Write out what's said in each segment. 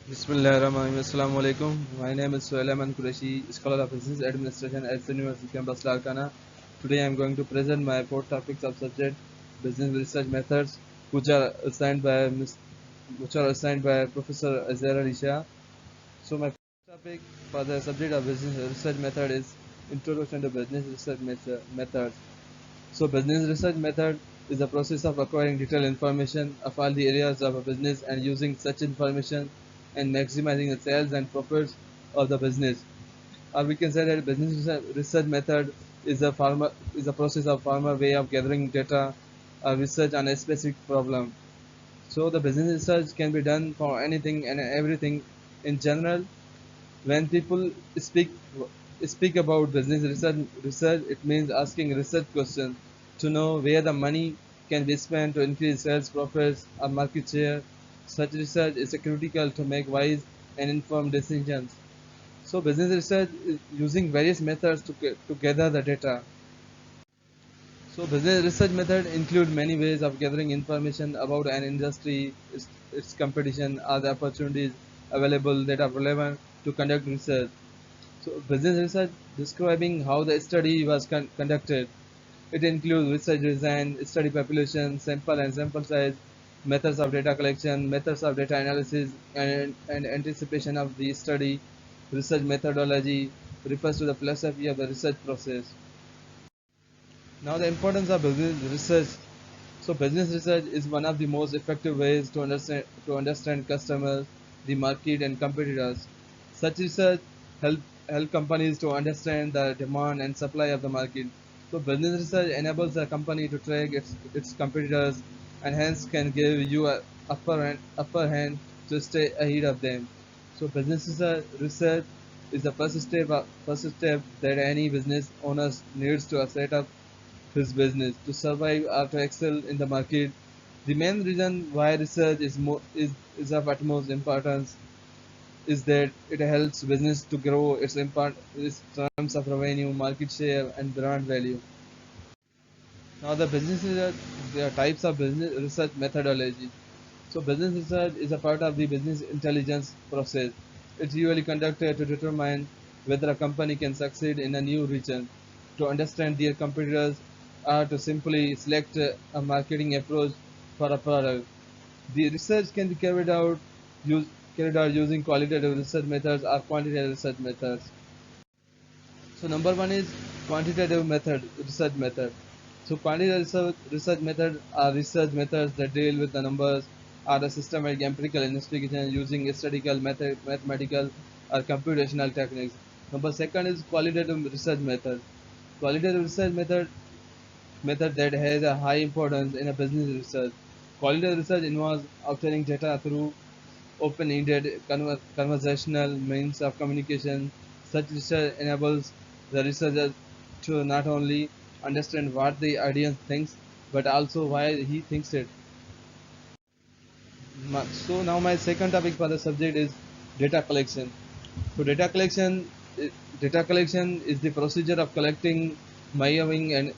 Bismillahirrahmanirrahim. Assalamu alaikum. My name is Suleiman Qureshi, Scholar of Business Administration at the University Campus Larkana. Today I am going to present my four topics of subject business research methods, which are assigned by Professor Azhar Alisha. So my first topic for the subject of business research method is Introduction to Business Research Methods. So business research method is the process of acquiring detailed information of all the areas of a business and using such information and maximizing the sales and profits of the business. Or we can say that research method is a process of formal way of gathering data or research on a specific problem. So the business research can be done for anything and everything. In general, when people speak speak about business research, it means asking research questions to know where the money can be spent to increase sales, profits, or market share. Such research is critical to make wise and informed decisions. So, business research is using various methods to gather the data. So, business research method include many ways of gathering information about an industry, its competition, or the opportunities available that are relevant to conduct research. So, business research describing how the study was conducted. It includes research design, study population, sample and sample size, methods of data collection, methods of data analysis, and anticipation of the study. Research methodology refers to the philosophy of the research process. Now, the importance of business research. So, business research is one of the most effective ways to understand customers, the market, and competitors. Such research help help companies to understand the demand and supply of the market. So, business research enables a company to track its competitors, and hence can give you a upper hand to stay ahead of them. So, business research is the first step that any business owner needs to set up his business to survive or to excel in the market. The main reason why research is of utmost importance is that it helps business to grow its terms of revenue, market share, and brand value. Now, the types of business research methodology. So, business research is a part of the business intelligence process. It's usually conducted to determine whether a company can succeed in a new region, to understand their competitors, or to simply select a marketing approach for a product. The research can be use, carried out using qualitative research methods or quantitative research methods. So number one is research method. So quantitative research method are research methods that deal with the numbers or the systematic empirical investigation using statistical mathematical or computational techniques. Number second is qualitative research method. Qualitative research method that has a high importance in a business research. Qualitative research involves obtaining data through open-ended conversational means of communication. Such research enables the researcher to not only understand what the audience thinks, but also why he thinks it. So now my second topic for the subject is data collection. So data collection is the procedure of collecting, measuring, and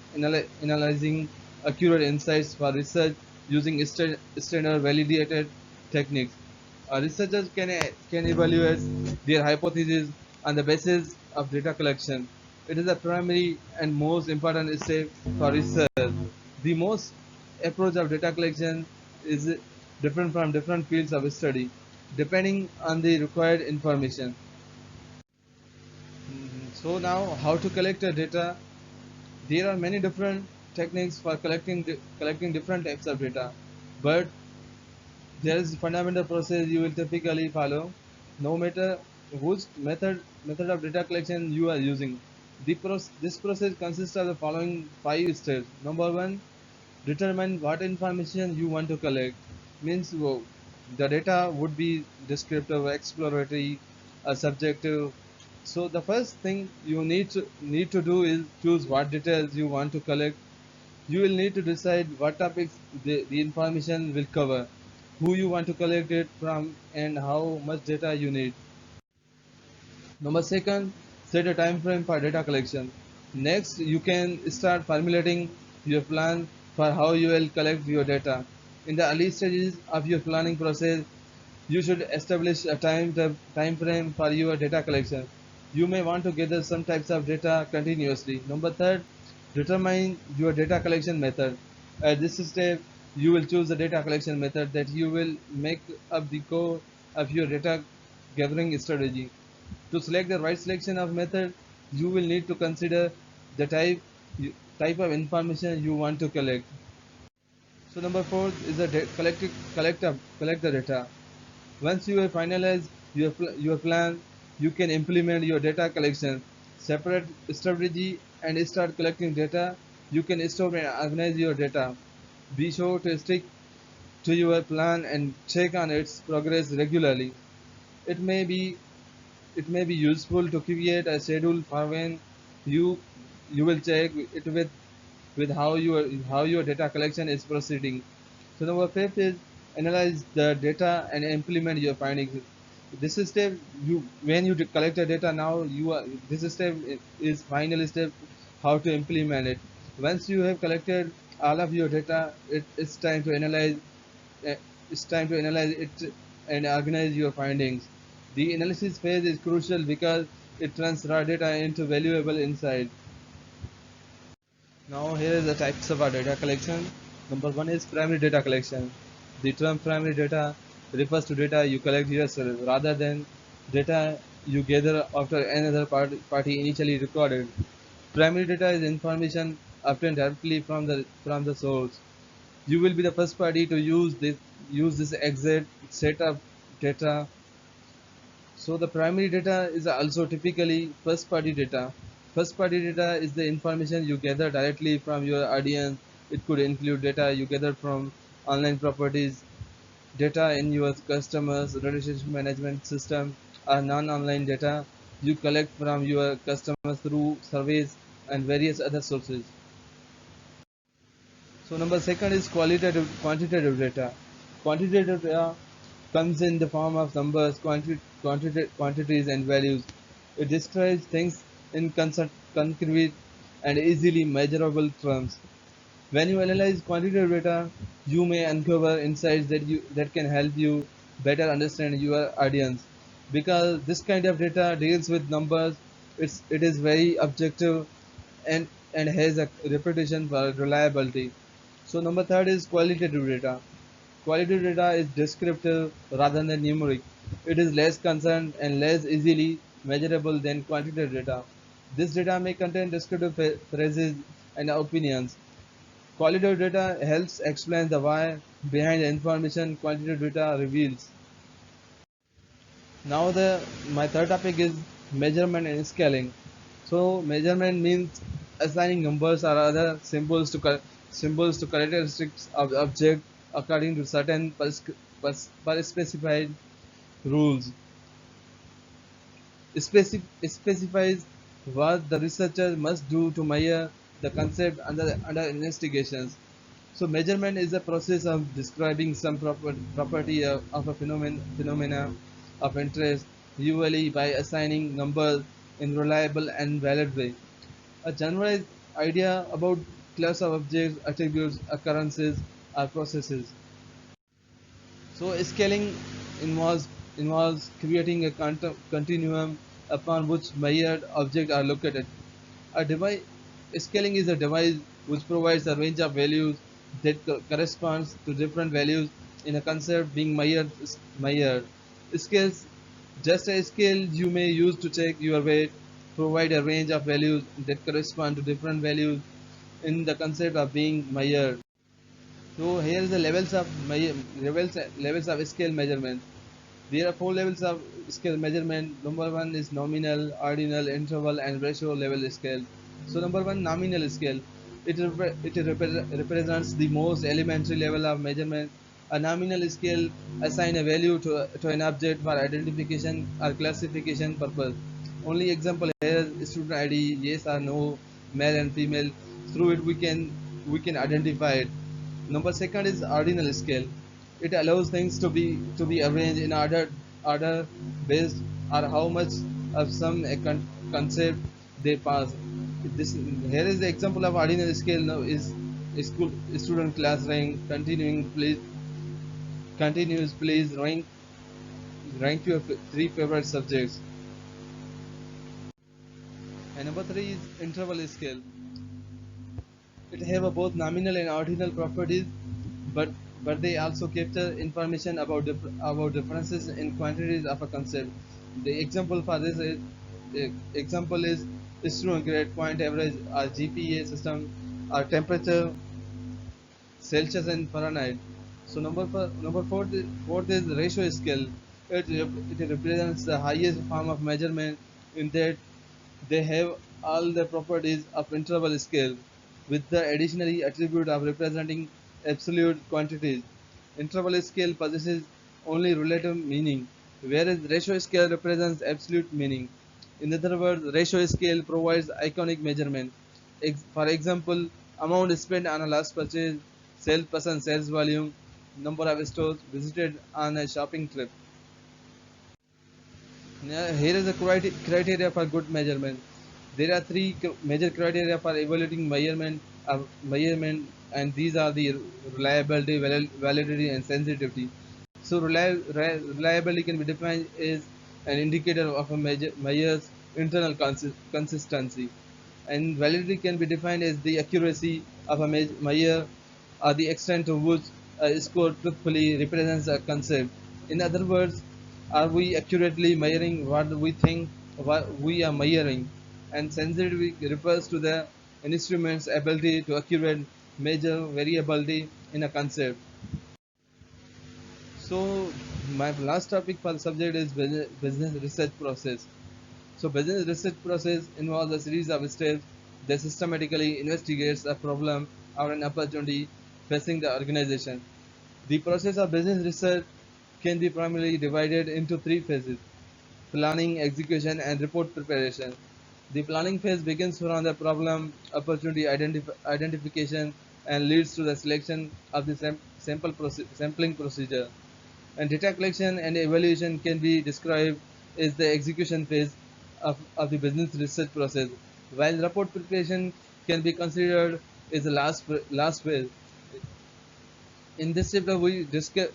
analyzing accurate insights for research using standard validated techniques. Researchers can evaluate their hypotheses on the basis of data collection. It is the primary and most important step for research. The most approach of data collection is different from different fields of study, depending on the required information. So now, how to collect the data? There are many different techniques for collecting different types of data, but there is a fundamental process you will typically follow, no matter which method of data collection you are using. This process consists of the following five steps. Number one, determine what information you want to collect. Means the data would be descriptive, exploratory, subjective. So the first thing you need to do is choose what details you want to collect. You will need to decide what topics the information will cover, who you want to collect it from, and how much data you need. Number second, set a time frame for data collection. Next, you can start formulating your plan for how you will collect your data. In the early stages of your planning process, You should establish a time frame for your data collection. You may want to gather some types of data continuously. Number third, determine your data collection method. At this step, you will choose the data collection method that you will make up the core of your data gathering strategy. To select the right selection of method, you will need to consider the type of information you want to collect. So number four is the collect the data. Once you have finalized your plan, you can implement your data collection, separate strategy, and start collecting data. You can store and organize your data. Be sure to stick to your plan and check on its progress regularly. It may be it may be useful to create a schedule for when you you will check it with how your data collection is proceeding. So number fifth is analyze the data and implement your findings. This is step you when you collect the data now you are this step is final step how to implement it. Once you have collected all of your data, it's time to analyze uh, it's time to analyze it and organize your findings. The analysis phase is crucial because it turns raw data into valuable insight. Now here is the types of our data collection. Number one is primary data collection. The term primary data refers to data you collect yourself rather than data you gather after another party initially recorded. Primary data is information obtained directly from the source. You will be the first party to use this exact set of data. So the primary data is also typically first party data. First party data is the information you gather directly from your audience. It could include data you gather from online properties, data in your customers relationship management system, or non-online data you collect from your customers through surveys and various other sources. So number second is quantitative data. Quantitative data comes in the form of numbers, quantities, and values. It describes things in concrete and easily measurable terms. When you analyze quantitative data, you may uncover insights that can help you better understand your audience. Because this kind of data deals with numbers, it is very objective and has a reputation for reliability. So number third is qualitative data. Qualitative data is descriptive rather than numeric. It is less concerned and less easily measurable than quantitative data. This data may contain descriptive phrases and opinions. Qualitative data helps explain the why behind the information quantitative data reveals. Now the my third topic is measurement and scaling. So measurement means assigning numbers or other symbols to characteristics of the object according to certain per specified rules. Specifies what the researcher must do to measure the concept under investigations. So measurement is a process of describing some property of a phenomena of interest, usually by assigning numbers in reliable and valid way. A generalized idea about class of objects, attributes, occurrences, or processes. So scaling involves involves creating a continuum upon which measured objects are located. A device scaling is a device which provides a range of values that corresponds to different values in a concept being measured. Scales just a scale you may use to check your weight provide a range of values that correspond to different values in the concept of being measured. So here is the levels of scale measurement. There are four levels of scale measurement. Number one is nominal, ordinal, interval, and ratio level scale. So number one, nominal scale. It represents the most elementary level of measurement. A nominal scale assign a value to an object for identification or classification purpose. Only example here is student ID, yes or no, male and female. Through it we can identify it. Number second is ordinal scale. It allows things to be arranged in order based on how much of some concept they pass. This here is the example of ordinal scale now is school student class rank continuous place rank rank your three favorite subjects. And number three is interval scale. It have a both nominal and ordinal properties, but they also capture information about about differences in quantities of a concept. The example for this is example is true grade point average or GPA system or temperature Celsius and Fahrenheit. So fourth is ratio scale. It represents the highest form of measurement in that they have all the properties of interval scale with the additional attribute of representing absolute quantities. Interval scale possesses only relative meaning, whereas ratio scale represents absolute meaning. In other words, ratio scale provides iconic measurement. For example, amount spent on a last purchase, salesperson sales volume, number of stores visited on a shopping trip. Now, here is the criteria for good measurement. There are three major criteria for evaluating measurement, and these are the reliability, validity, and sensitivity. So, reliability can be defined as an indicator of a measure's internal consistency, and validity can be defined as the accuracy of a measure or the extent to which a score truthfully represents a concept. In other words, are we accurately measuring what we think what we are measuring? And sensitivity refers to the instrument's ability to accurate measure variability in a concept. So, my last topic for the subject is business research process. So, business research process involves a series of steps that systematically investigates a problem or an opportunity facing the organization. The process of business research can be primarily divided into three phases: planning, execution, and report preparation. The planning phase begins from the problem opportunity identification and leads to the selection of the sampling procedure. And data collection and evaluation can be described as the execution phase of the business research process, while report preparation can be considered as the last phase. In this chapter, we discuss.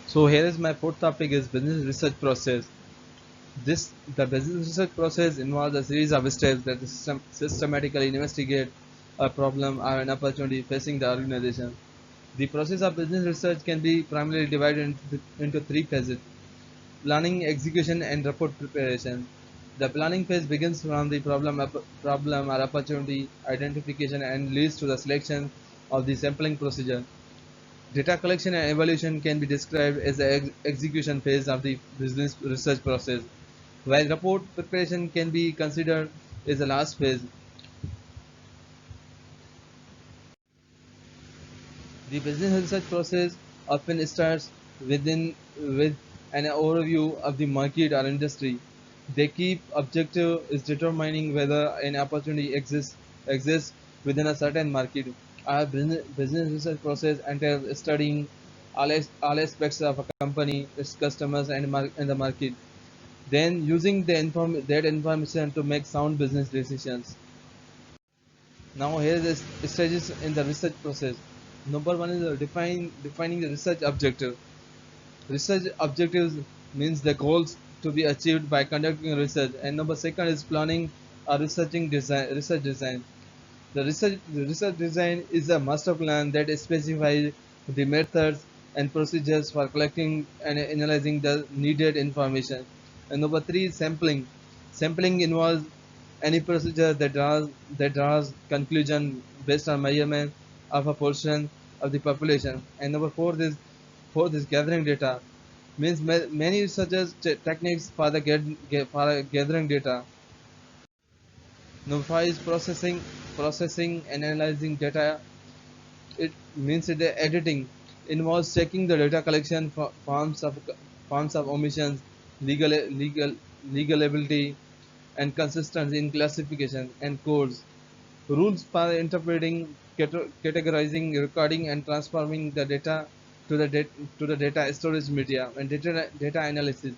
So here is my fourth topic is business research process. The business research process involves a series of steps that systematically investigate a problem or an opportunity facing the organization. The process of business research can be primarily divided into three phases: planning, execution, and report preparation. The planning phase begins from the problem or opportunity identification and leads to the selection of the sampling procedure. Data collection and evaluation can be described as the execution phase of the business research process, while report preparation can be considered as the last phase. The business research process often starts with an overview of the market or industry. The key objective is determining whether an opportunity exists within a certain market. Our business research process entails studying all aspects of a company, its customers, and the market. Then using that information to make sound business decisions. Now here is the stages in the research process. Number one is defining the research objective. Research objectives means the goals to be achieved by conducting research. And number second is planning or research design. The research design is a master plan that specifies the methods and procedures for collecting and analyzing the needed information. And number three is sampling. Sampling involves any procedure that draws conclusion based on measurement of a portion of the population. And number fourth is gathering data. Means many researchers techniques for the for gathering data. Number five is processing and analyzing data. It means the editing involves checking the data collection for forms of omissions, legalability, and consistency in classification and codes. Rules for interpreting, categorizing, recording, and transforming the data to the data storage media and data analysis.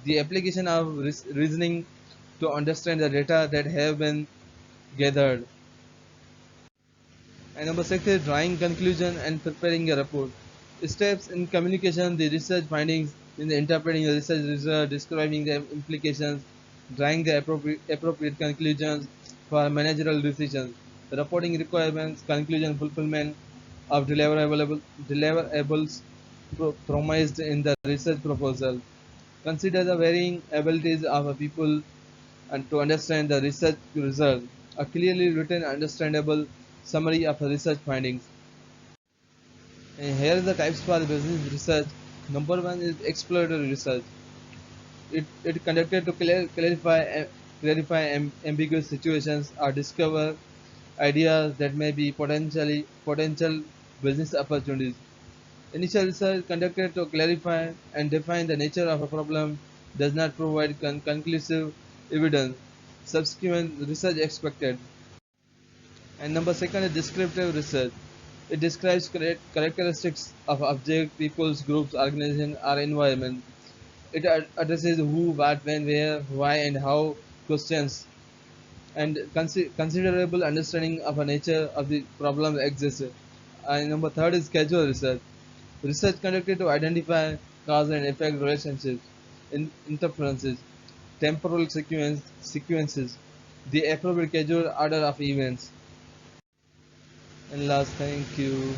The application of reasoning to understand the data that have been gathered. And number six is drawing conclusion and preparing a report. Steps in communication, the research findings, in the interpreting the research result, describing the implications, drawing the appropriate conclusions for managerial decisions, reporting requirements, conclusion fulfillment of deliverables promised in the research proposal. Consider the varying abilities of a people and to understand the research result. A clearly written, understandable summary of the research findings. And here are the types for business research. Number one is exploratory research. It conducted to clarify ambiguous situations or discover ideas that may be potential business opportunities. Initial research conducted to clarify and define the nature of a problem does not provide conclusive evidence. Subsequent research expected. And number second is descriptive research. It describes characteristics of object, peoples, groups, organization, or environment. It addresses who, what, when, where, why, and how questions, and considerable understanding of the nature of the problem exists. And number third is causal research. Research conducted to identify cause and effect relationships, interferences, temporal sequences, the appropriate causal order of events. And last, thank you.